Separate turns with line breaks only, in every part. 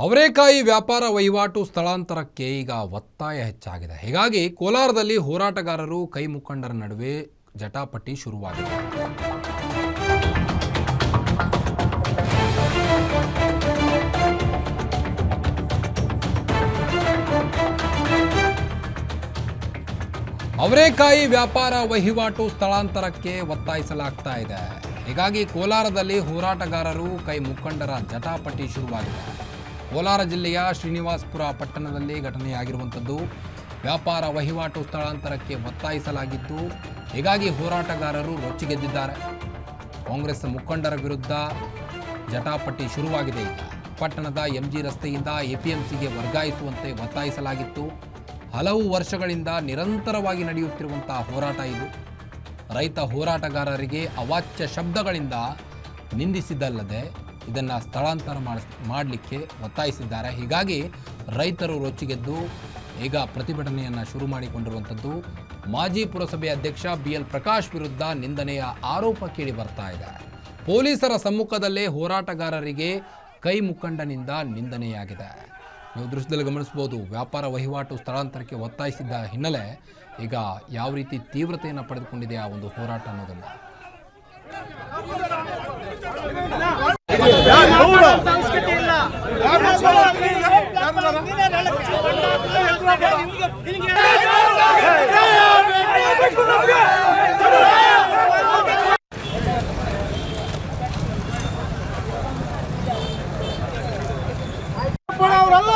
ಅವರೇಕಾಯಿ ವ್ಯಾಪಾರ ವಹಿವಾಟು ಸ್ಥಳಾಂತರಕ್ಕೆ ಈಗ ಒತ್ತಾಯ ಹೆಚ್ಚಾಗಿದೆ. ಹೀಗಾಗಿ ಕೋಲಾರದಲ್ಲಿ ಹೋರಾಟಗಾರರು ಕೈ ಮುಖಂಡರ ನಡುವೆ ಜಟಾಪಟಿ ಶುರುವಾಗಿದೆ. ಅವರೇಕಾಯಿ ವ್ಯಾಪಾರ ವಹಿವಾಟು ಸ್ಥಳಾಂತರಕ್ಕೆ ಒತ್ತಾಯಿಸಲಾಗ್ತಾ ಇದೆ. ಹೀಗಾಗಿ ಕೋಲಾರದಲ್ಲಿ ಹೋರಾಟಗಾರರು ಕೈ ಮುಖಂಡರ ಜಟಾಪಟಿ ಶುರುವಾಗಿದೆ. ಕೋಲಾರ ಜಿಲ್ಲೆಯ ಶ್ರೀನಿವಾಸಪುರ ಪಟ್ಟಣದಲ್ಲಿ ಘಟನೆಯಾಗಿರುವಂಥದ್ದು. ವ್ಯಾಪಾರ ವಹಿವಾಟು ಸ್ಥಳಾಂತರಕ್ಕೆ ಒತ್ತಾಯಿಸಲಾಗಿದ್ದು, ಹೀಗಾಗಿ ಹೋರಾಟಗಾರರು ರೊಚ್ಚಿಗೆದ್ದಿದ್ದಾರೆ. ಕಾಂಗ್ರೆಸ್ ಮುಖಂಡರ ವಿರುದ್ಧ ಜಟಾಪಟಿ ಶುರುವಾಗಿದೆ. ಈಗ ಪಟ್ಟಣದ ಎಂಜಿ ರಸ್ತೆಯಿಂದ ಎಪಿಎಂಸಿಗೆ ವರ್ಗಾಯಿಸುವಂತೆ ಒತ್ತಾಯಿಸಲಾಗಿತ್ತು. ಹಲವು ವರ್ಷಗಳಿಂದ ನಿರಂತರವಾಗಿ ನಡೆಯುತ್ತಿರುವಂತಹ ಹೋರಾಟ ಇದು. ರೈತ ಹೋರಾಟಗಾರರಿಗೆ ಅವಾಚ್ಯ ಶಬ್ದಗಳಿಂದ ನಿಂದಿಸಿದ್ದಲ್ಲದೆ ಇದನ್ನು ಸ್ಥಳಾಂತರ ಮಾಡಲಿಕ್ಕೆ ಒತ್ತಾಯಿಸಿದ್ದಾರೆ. ಹೀಗಾಗಿ ರೈತರು ರೊಚ್ಚಿಗೆದ್ದು ಈಗ ಪ್ರತಿಭಟನೆಯನ್ನು ಶುರು ಮಾಡಿಕೊಂಡಿರುವಂಥದ್ದು. ಮಾಜಿ ಪುರಸಭೆ ಅಧ್ಯಕ್ಷ BL ಪ್ರಕಾಶ್ ವಿರುದ್ಧ ನಿಂದನೆಯ ಆರೋಪ ಕೇಳಿ ಬರ್ತಾ ಇದೆ. ಪೊಲೀಸರ ಸಮ್ಮುಖದಲ್ಲೇ ಹೋರಾಟಗಾರರಿಗೆ ಕೈ ಮುಖಂಡನಿಂದ ನಿಂದನೆಯಾಗಿದೆ. ನೀವು ದೃಶ್ಯದಲ್ಲಿ ಗಮನಿಸಬಹುದು. ವ್ಯಾಪಾರ ವಹಿವಾಟು ಸ್ಥಳಾಂತರಕ್ಕೆ ಒತ್ತಾಯಿಸಿದ್ದ ಹಿನ್ನೆಲೆ ಈಗ ಯಾವ ರೀತಿ ತೀವ್ರತೆಯನ್ನು ಪಡೆದುಕೊಂಡಿದೆ ಆ ಒಂದು ಹೋರಾಟ ಅನ್ನೋದನ್ನು.
ಅವರಲ್ಲ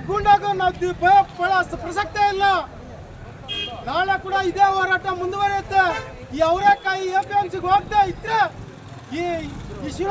ಗೂಂಡಾಗ ನಾವು ಪ್ರಸಕ್ತಿ ಇಲ್ಲ. ನಾಳೆ ಕೂಡ ಇದೇ ಹೋರಾಟ ಮುಂದುವರಿಯುತ್ತೆ. ಈ ಅವರೇಕಾಯಿ ಎಪಿಎಂಸಿಗೆ ಹೋಗ್ತಾ ಇದ್ರೆ ಈ ಶಿವ